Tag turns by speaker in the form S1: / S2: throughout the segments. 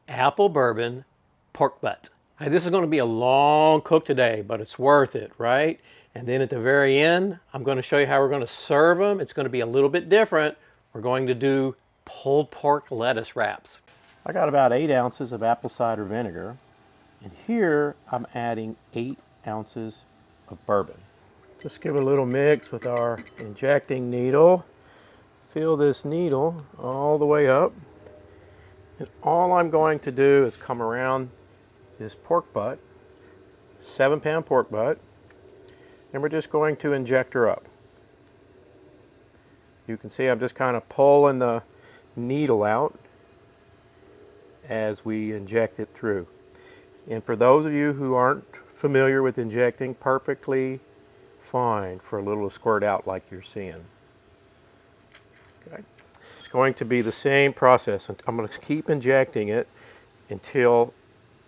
S1: Apple-Bourbon Pork Butt. Hey, this is going to be a long cook today, but it's worth it, right? And then at the very end, I'm going to show you how we're going to serve them. It's going to be a little bit different. We're going to do pulled pork lettuce wraps. I got about 8 ounces of apple cider vinegar, and here I'm adding 8 ounces of bourbon. Just give it a little mix with our injecting needle. Fill this needle all the way up. And all I'm going to do is come around this pork butt, 7-pound pork butt, and we're just going to inject her up. You can see I'm just kind of pulling the needle out as we inject it through. And for those of you who aren't familiar with injecting, perfectly fine for a little to squirt out like you're seeing. Okay. It's going to be the same process. I'm going to keep injecting it until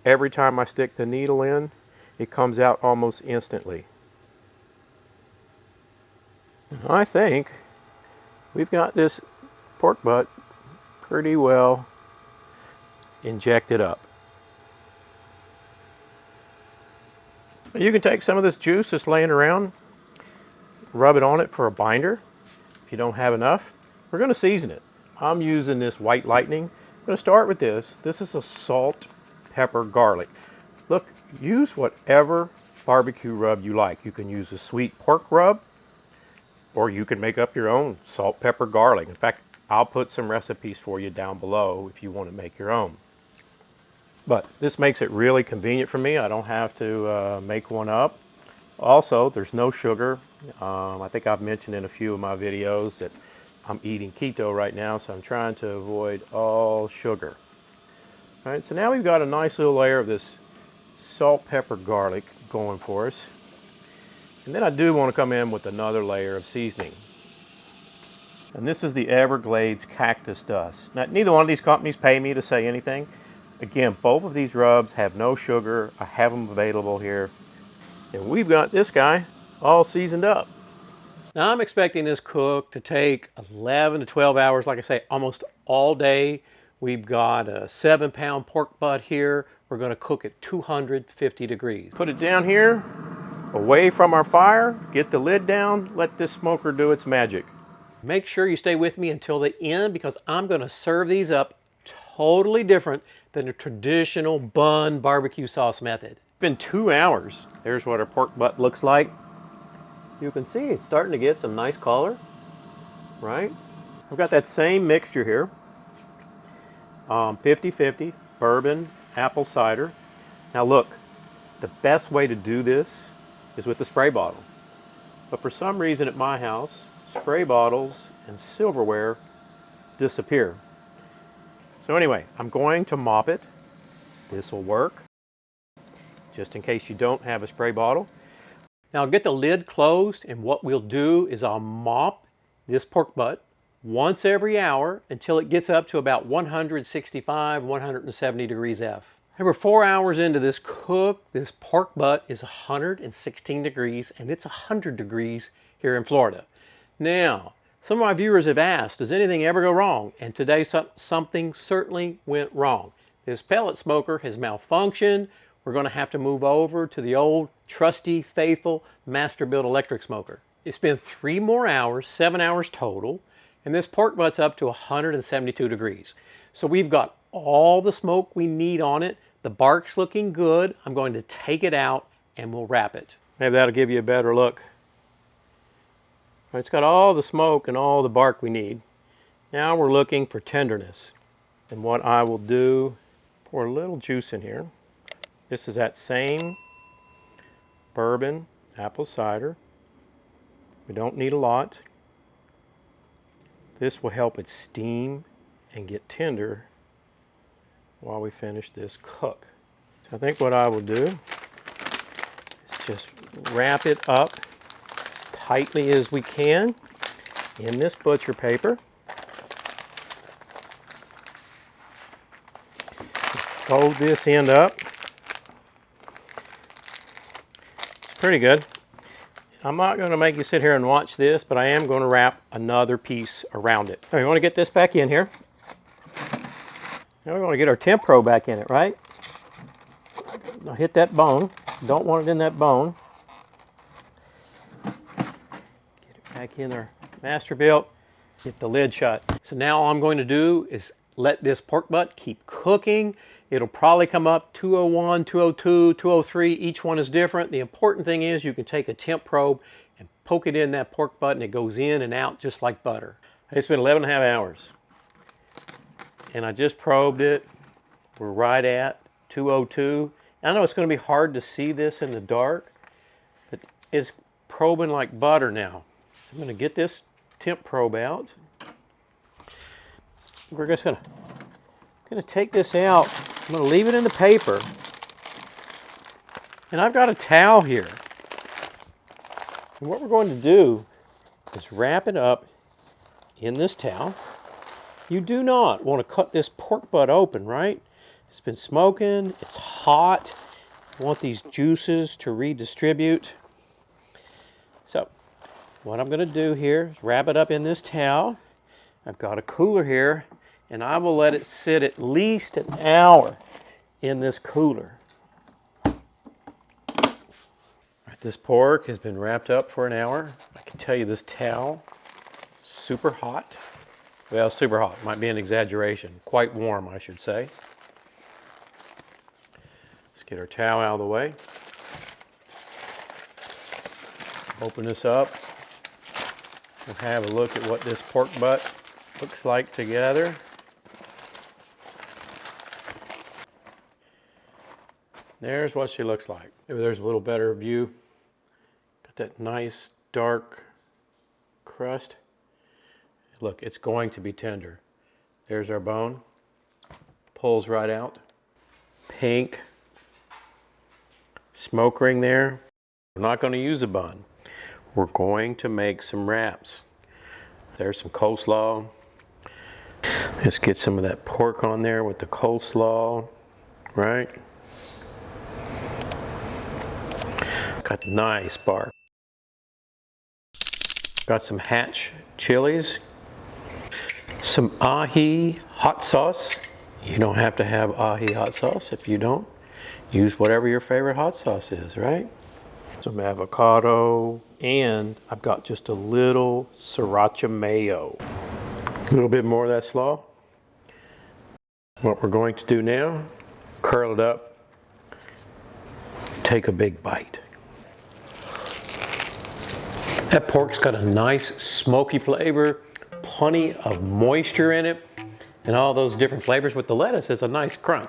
S1: every time I stick the needle in, it comes out almost instantly. And I think we've got this pork butt pretty well injected up. You can take some of this juice that's laying around, rub it on it for a binder. If you don't have enough, we're going to season it. I'm using this White Lightning. I'm going to start with this. This is a salt, pepper, garlic. Look, use whatever barbecue rub you like. You can use a sweet pork rub, or you can make up your own salt, pepper, garlic. In fact, I'll put some recipes for you down below if you want to make your own. But this makes it really convenient for me. I don't have to make one up. Also, there's no sugar. I think I've mentioned in a few of my videos that I'm eating keto right now, so I'm trying to avoid all sugar. All right, so now we've got a nice little layer of this salt, pepper, garlic going for us. And then I do want to come in with another layer of seasoning. And this is the Everglades cactus dust. Now, neither one of these companies pay me to say anything. Again, both of these rubs have no sugar. I have them available here. And we've got this guy all seasoned up. Now I'm expecting this cook to take 11 to 12 hours, like I say, almost all day. We've got a 7-pound pork butt here. We're going to cook at 250 degrees. Put it down here, away from our fire, get the lid down, let this smoker do its magic. Make sure you stay with me until the end because I'm going to serve these up totally different than a traditional bun barbecue sauce method. It's been 2 hours. There's what our pork butt looks like. You can see it's starting to get some nice color, right? I've got that same mixture here. 50-50, bourbon, apple cider. Now look, the best way to do this is with the spray bottle. But for some reason at my house, spray bottles and silverware disappear. So anyway, I'm going to mop it. This will work, just in case you don't have a spray bottle. Now get the lid closed, and what we'll do is I'll mop this pork butt once every hour until it gets up to about 165, 170 degrees F. And we're 4 hours into this cook. This pork butt is 116 degrees, and it's 100 degrees here in Florida. Now, some of my viewers have asked, does anything ever go wrong? And today something certainly went wrong. This pellet smoker has malfunctioned. We're going to have to move over to the old trusty, faithful Masterbuilt Electric Smoker. It's been 3 more hours, 7 hours total, and this pork butt's up to 172 degrees. So we've got all the smoke we need on it. The bark's looking good. I'm going to take it out and we'll wrap it. Maybe that'll give you a better look. It's got all the smoke and all the bark we need. Now we're looking for tenderness. And what I will do, pour a little juice in here. This is that same bourbon, apple cider. We don't need a lot. This will help it steam and get tender while we finish this cook. So I think what I will do is just wrap it up as tightly as we can in this butcher paper. Fold this end up. Pretty good. I'm not going to make you sit here and watch this, but I am going to wrap another piece around it. So you want to get this back in here. Now we're going to get our temp probe back in it, right? Now hit that bone. Don't want it in that bone. Get it back in there. Masterbuilt. Get the lid shut. So now all I'm going to do is let this pork butt keep cooking. It'll probably come up 201, 202, 203. Each one is different. The important thing is you can take a temp probe and poke it in that pork butt and it goes in and out just like butter. It's been 11 and a half hours. And I just probed it. We're right at 202. I know it's going to be hard to see this in the dark, but it's probing like butter now. So I'm going to get this temp probe out. We're just going to take this out. I'm going to leave it in the paper. And I've got a towel here. And what we're going to do is wrap it up in this towel. You do not want to cut this pork butt open, right? It's been smoking, it's hot. You want these juices to redistribute. So, what I'm going to do here is wrap it up in this towel. I've got a cooler here, and I will let it sit at least an hour in this cooler. Right, this pork has been wrapped up for an hour. I can tell you this towel, super hot. Well, super hot might be an exaggeration. Quite warm, I should say. Let's get our towel out of the way. Open this up. We'll have a look at what this pork butt looks like together. There's what she looks like. Maybe there's a little better view. Got that nice dark crust. Look, it's going to be tender. There's our bone. Pulls right out. Pink. Smoke ring there. We're not going to use a bun. We're going to make some wraps. There's some coleslaw. Let's get some of that pork on there with the coleslaw, right? Got nice bark. Got some Hatch chilies. Some ahi hot sauce. You don't have to have ahi hot sauce. If you don't, use whatever your favorite hot sauce is, right? Some avocado, and I've got just a little sriracha mayo. A little bit more of that slaw. What we're going to do now, curl it up, take a big bite. That pork's got a nice smoky flavor, plenty of moisture in it, and all those different flavors with the lettuce is a nice crunch.